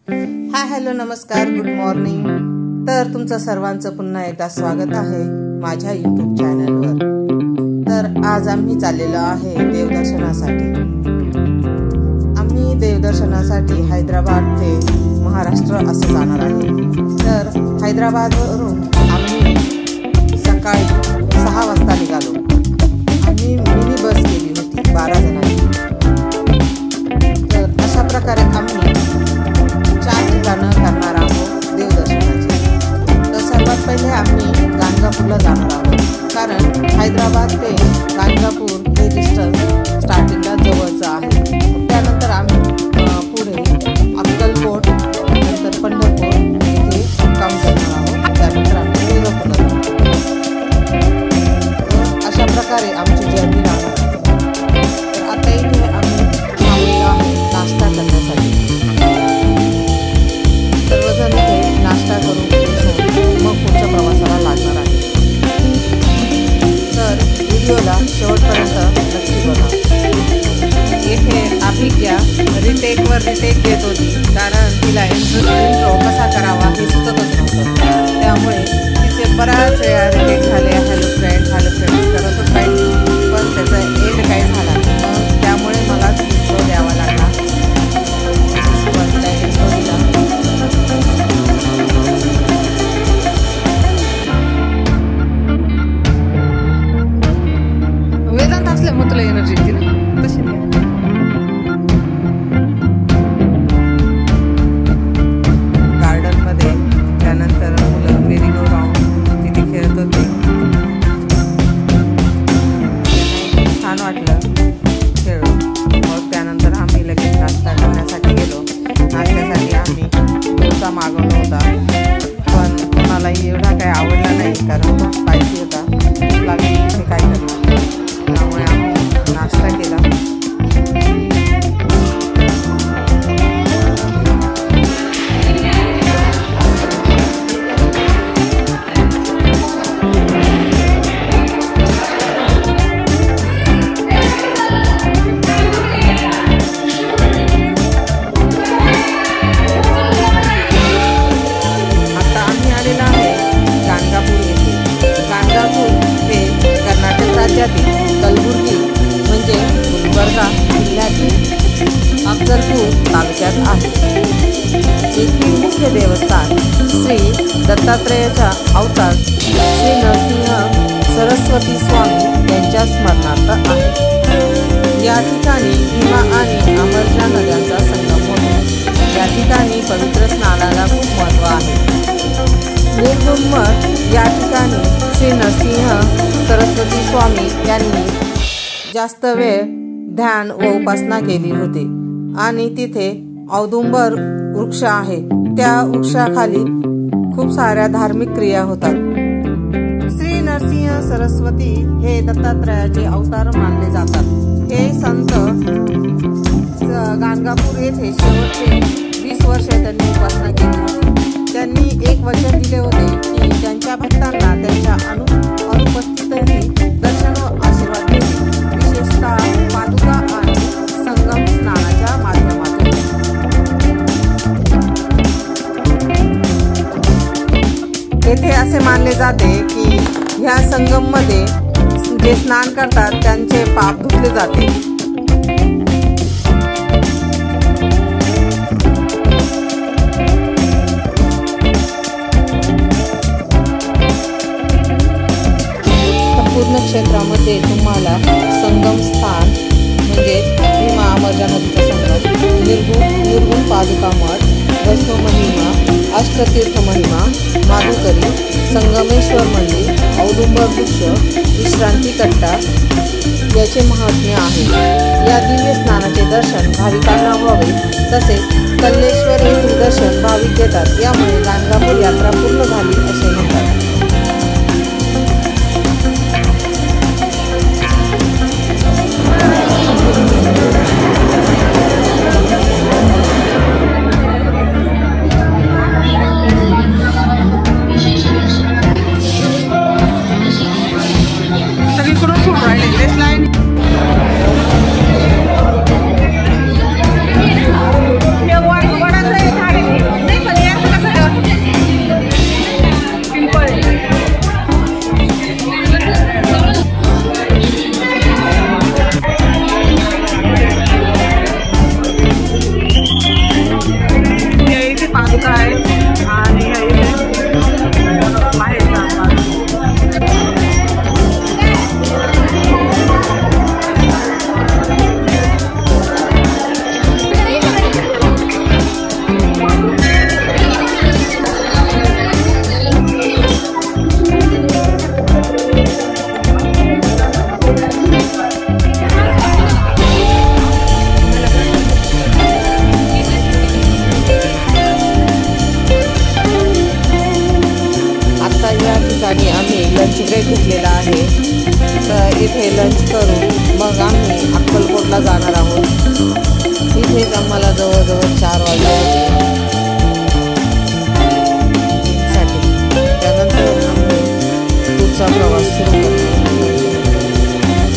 Hi hello नमस्कार good morning. तर तुमचं सर्वांचं पुन्हा एकदा स्वागत आहे माझ्या YouTube चॅनलवर। तर आज आम्ही चाललेलो आहे देवदर्शनासाठी। आम्ही देवदर्शनासाठी हैदराबाद ते महाराष्ट्र असं जाणार आहे। तर हैदराबादवरून आम्ही सकाळी 6 वाजता निघालो। आम्ही मिनी बस केली होती 12 जणांची। तर अशा प्रकारे आम्ही 4 ठिकाणं करणार आहोत देवदर्शनाची। तर सर्वात पहिले आम्ही गाणगापूरला जाणार आहोत, कारण हैदराबाद ते गाणगापूर हे डिस्टन्स स्टार्टिंगला जवळचं आहे। त्यानंतर आम्ही पुढे अक्कलकोट, नंतर पंढरपूर येथे काम करणार आहोत। त्यानंतर आम्ही देवपूरला जाणार। अशा प्रकारे आमची जर्नी राहणार आहे। तर आता इथे आम्ही थांबलेलो आहे नाश्ता करण्यासाठी। सर्वजण इथे नाश्ता करून मग पुढच्या प्रवासाला लागणार आहे। तर व्हिडिओला शेवटपर्यंत नक्की बघा। येथे अभिज्ञा रिटेकवर रिटेक घेत होती, कारण तिला इंट्रो कसा करावा हे सुचतच नव्हतं। त्यामुळे तिचे बऱ्याच वेळा रिटेक झाले, हॅलो फ्रेंड करतच राहिली, पण त्याचा एंड काही झाला नाही। त्यामुळे मलाच इंट्रो द्यावा लागला। इंट्रो दिला। वेदांत असल्यामुळे तुला एनर्जी येते ना, तशी नाही। गार्डन मध्ये त्यानंतर मुलं मेरी गो राऊंड तिथे खेळत होते। छान वाटलं खेळून। मग त्यानंतर आम्ही लगेच नाश्ता करण्यासाठी गेलो। नाश्त्यासाठी आम्ही डोसा मागवला होता, पण मलाही एवढा काही आवडला नाही, कारण खूप स्पायसी होता। खूप लागली तिथे काय करणार, त्यामुळे आम्ही नाश्ता केला। कलबुर्गी म्हणजे गुलबर्गा जिल्ह्यातील अक्कलपूर तालुक्यात आहे। येथील मुख्य देवस्थान श्री दत्तात्रेयाचा अवतार श्री नरसिंह सरस्वती स्वामी यांच्या स्मरणार्थ आहे। या ठिकाणी भीमा आणि अमरजा नद्यांचा संगम होतो। या ठिकाणी पवित्र स्नानाला खूप महत्त्व आहे। निर्गुण या ठिकाणी श्री नरसिंह सरस्वती स्वामी यांनी जास्त वेळ ध्यान व उपासना केली होती, आणि तिथे औदुंबर वृक्ष आहे। त्या वृक्षाखाली खूप साऱ्या धार्मिक क्रिया होतात। श्री नरसिंह सरस्वती हे दत्तात्रयाचे अवतार मानले जातात। हे संत गाणगापूर येथे शेवटचे 20 वर्ष त्यांनी उपासना केली होती। त्यांनी एक वचन दिले होते की त्यांच्या भक्तांना त्यांच्या अनुपस्थितही दर्शन व आशीर्वाद देतील, विशेषतः पादुका आणि संगम स्नानाच्या माध्यमातून। येथे असे मानले जाते की ह्या संगम मध्ये जे स्नान करतात त्यांचे पाप धुतले जाते। पूर्ण क्षेत्रामध्ये तुम्हाला संगम स्थान म्हणजे भीमा अमरजा नदीचा संगम, निर्गुण पादुका मठ, वैष्णव महिमा, अष्टतीर्थ महिमा, माधुकरी, संगमेश्वर मंदिर, औदुंबर वृक्ष, विश्रांती कट्टा याचे महात्म्य आहे। या दिव्य स्नानाचे दर्शन भाविकांना व्हावे, तसेच कल्लेश्वर येथील दर्शन भाविक घेतात। यामुळे गाणगापूर यात्रा पूर्ण झाली असे म्हणतात। वडाचं झाड आहे। घेतलेला आहे. तर इथे लंच करून मग आम्ही अक्कलकोटला जाणार आहोत. इथेच आम्हाला जवळजवळ 4 वाजले होते. त्यानंतर आम्ही पुढचा प्रवास सुरू करतो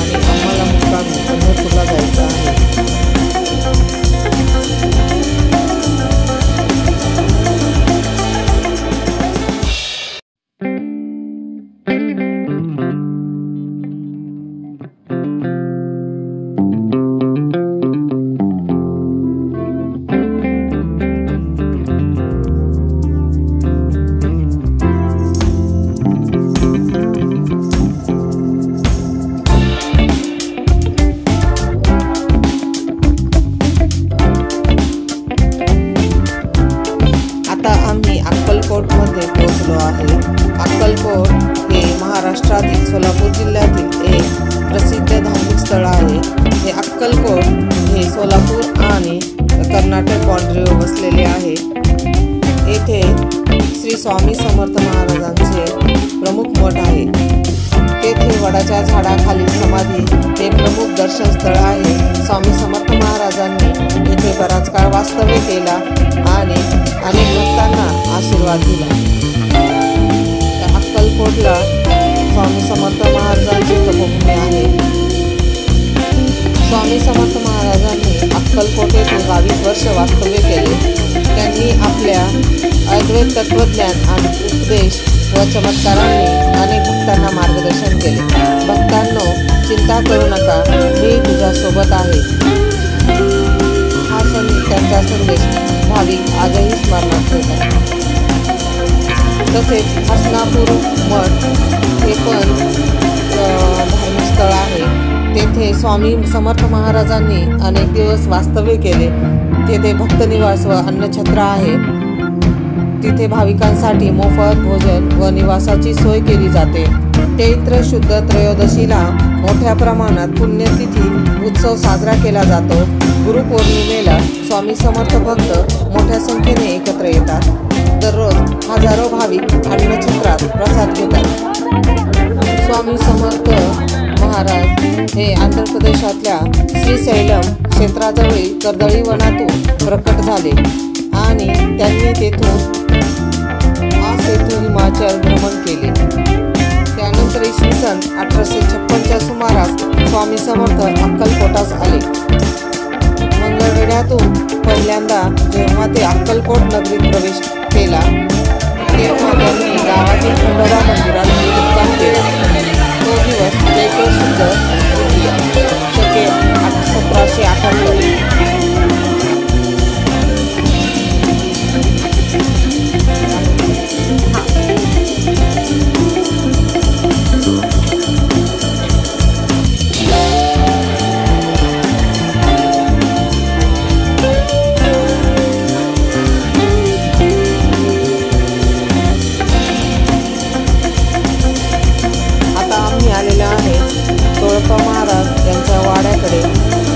आणि आम्हाला मुक्कामी पंढरपूरला जायचं आहे. अक्कलकोटमध्ये पोहोचलो आहे. अक्कलकोट हे महाराष्ट्रातील सोलापूर जिल्ह्यातील एक प्रसिद्ध धार्मिक स्थळ आहे. हे अक्कलकोट हे सोलापूर आणि कर्नाटक बाँड्रीवर वसलेले आहे. येथे श्री स्वामी समर्थ महाराजांचे प्रमुख मठ आहे. तेथे वडाच्या झाडाखाली समाधी हे प्रमुख दर्शन स्थळ आहे. स्वामी समर्थ महाराजांनी येथे बराच काळ वास्तव्य केला आणि अनेक भक्तांना आशीर्वाद दिला. अक्कलकोटला स्वामी समर्थ महाराजांची तपोभूमी आहे. स्वामी समर्थ महाराजांनी अक्कलकोट येथे 22 वर्ष वास्तव्य केले. त्यांनी आपल्या अद्वैत तत्वज्ञान आणि उपदेश व चमत्कारांनी अनेक भक्तांना मार्गदर्शन केले. भक्तांनो, चिंता करू नका, मी तुझ्यासोबत आहे. हा त्यांचा संदेश भाविक आजही स्मरणात ठेवतात. तसेच हसनापूर मठ हे पण धार्मिक स्थळ आहे. तेथे स्वामी समर्थ महाराजांनी अनेक दिवस वास्तव्य केले. तेथे भक्तनिवास व अन्नछत्र आहे. तिथे भाविकांसाठी मोफत भोजन व निवासाची सोय केली जाते. चैत्र शुद्ध त्रयोदशीला मोठ्या प्रमाणात पुण्यतिथी उत्सव साजरा केला जातो. गुरुपौर्णिमेला स्वामी समर्थ भक्त मोठ्या संख्येने एकत्र येतात. दररोज हजारो भाविक अन्नछत्रात प्रसाद घेतात. स्वामी समर्थ महाराज हे आंध्र प्रदेशातल्या श्रीशैलम क्षेत्राजवळील कर्दळी वनातून प्रकट झाले आणि त्यांनी तेथून सेतू हिमाचल भ्रमण केले. त्यानंतर इसवी सन 1856च्या सुमारास स्वामी समर्थ अक्कलकोटास आले. मंगळवेढ्यातून पहिल्यांदा जेव्हा ते अक्कलकोट नगरीत प्रवेश केला तेव्हा त्यांनी गावातील खंडोबा मंदिरात मुक्काम केला. तो दिवस चैत्र शुद्ध तृतीया शके 1778. महाराज यांच्या वाड्याकडे.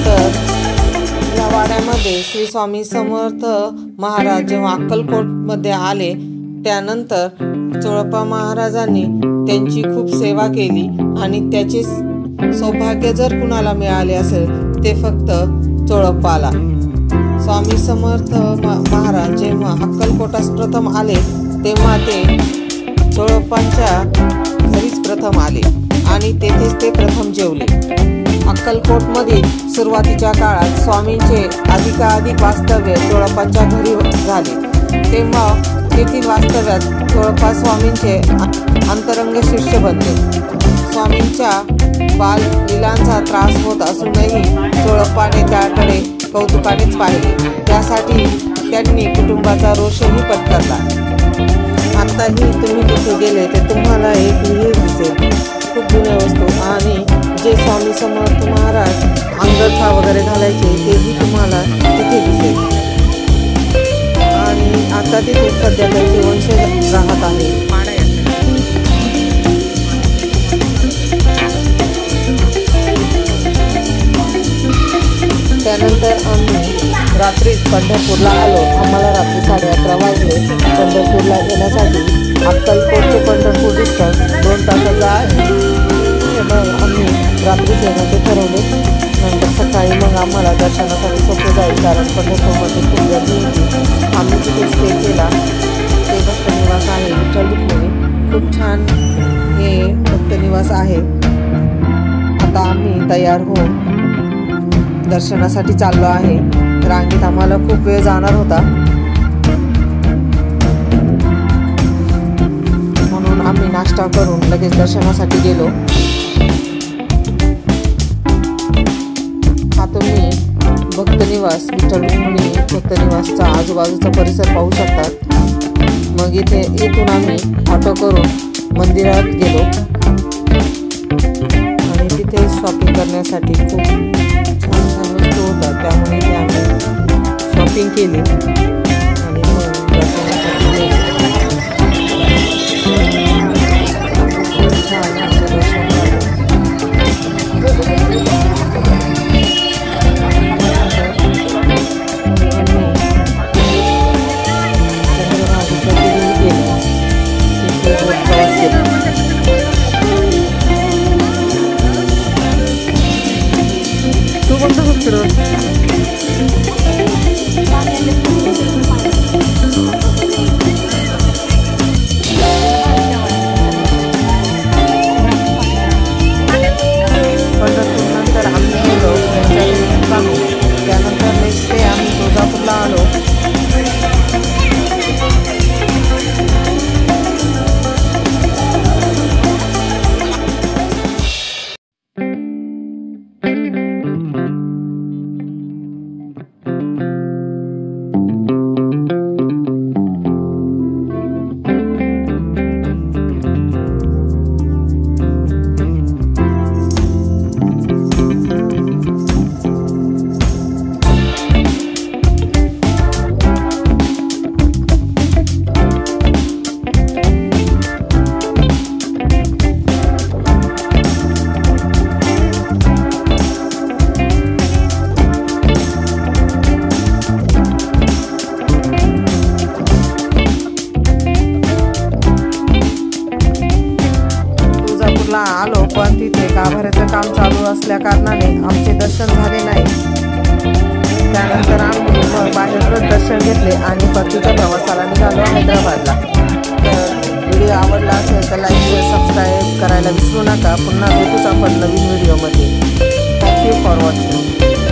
तर या वाड्यामध्ये श्री स्वामी समर्थ महाराज जेव्हा अक्कलकोटमध्ये आले त्यानंतर चोळप्पा महाराजांनी त्यांची खूप सेवा केली आणि त्याचे सौभाग्य जर कुणाला मिळाले असेल ते फक्त चोळप्पाला. स्वामी समर्थ महाराज जेव्हा अक्कलकोटास प्रथम आले तेव्हा ते चोळप्पांच्या घरीच प्रथम आले आणि तेथेच ते प्रथम जेवले. अक्कलकोटमध्ये सुरुवातीच्या काळात स्वामींचे अधिकाधिक वास्तव्य चोळप्पांच्या घरी झाले. तेव्हा तेथील वास्तव्यात चोळप्पा स्वामींचे अंतरंग शिष्य बनले. स्वामींच्या बाल लीलांचा त्रास होत असूनही चोळप्पाने त्याकडे कौतुकानेच पाहिले. त्यासाठी त्यांनी कुटुंबाचा रोषही पत्करला. आताही तुम्ही तिथे गेले तर तुम्हाला एक विहीर दिसेल, खूप जुन्या वस्तू आणि जे स्वामी समर्थ महाराज अंगठा वगैरे घालायचे तेही तुम्हाला तिथे दिसेल. आणि आता तिथे सध्या त्यांचे वंशज राहत आहे. त्यानंतर आम्ही रात्रीच पंढरपूरला आलो. आम्हाला रात्री 11:30 वाजले पंढरपूरला येण्यासाठी. अक्कलकोट ते पंढरपूर डिस्टन्स 2 तासाचा आहे. मग आम्ही रात्रीच येण्याचे ठरवले. नंतर सकाळी मग आम्हाला दर्शनासाठी सोपे जाईल, कारण पंढरपूरमध्ये खूप गर्दी होती. आम्ही तिथे स्टे केला. ते भक्तनिवास आहे विठ्ठल रुक्मिणी. खूप छान हे भक्तनिवास आहे. आता आम्ही तयार होऊन दर्शनासाठी चाललो आहे. रांगेत आम्हाला खूप वेळ जाणार होता, म्हणून आम्ही नाश्ता करून लगेच दर्शनासाठी गेलो. हा तुम्ही भक्तनिवास विठ्ठल रुक्मिणी भक्तनिवासचा आजूबाजूचा परिसर पाहू शकतात. मग इथून आम्ही ऑटो करून मंदिरात गेलो आणि तिथे शॉपिंग करण्यासाठी खूप छान छान वस्तू होतात. त्यामुळे इथे आम्ही शॉपिंग केली आणि मग दर्शनासाठी गेलो. छान आमचं दर्शन झालं. तू कोणतं बघतो? पंढरपूरनंतर आम्ही गेलो त्यानंतर नेक्स्ट डे आम्ही तुळजापूरला आलो. आलो, पण तिथे गाभाऱ्याचं काम चालू असल्या कारणाने आमचे दर्शन झाले नाही. त्यानंतर आम्ही मग बाहेरच दर्शन घेतले आणि परतीच्या प्रवासाला निघालो हैदराबादला. तर व्हिडिओ आवडला असेल तर लाईक शेअर सबस्क्राईब करायला विसरू नका. पुन्हा भेटूच आपण नवीन व्हिडिओमध्ये. Thank you for watching.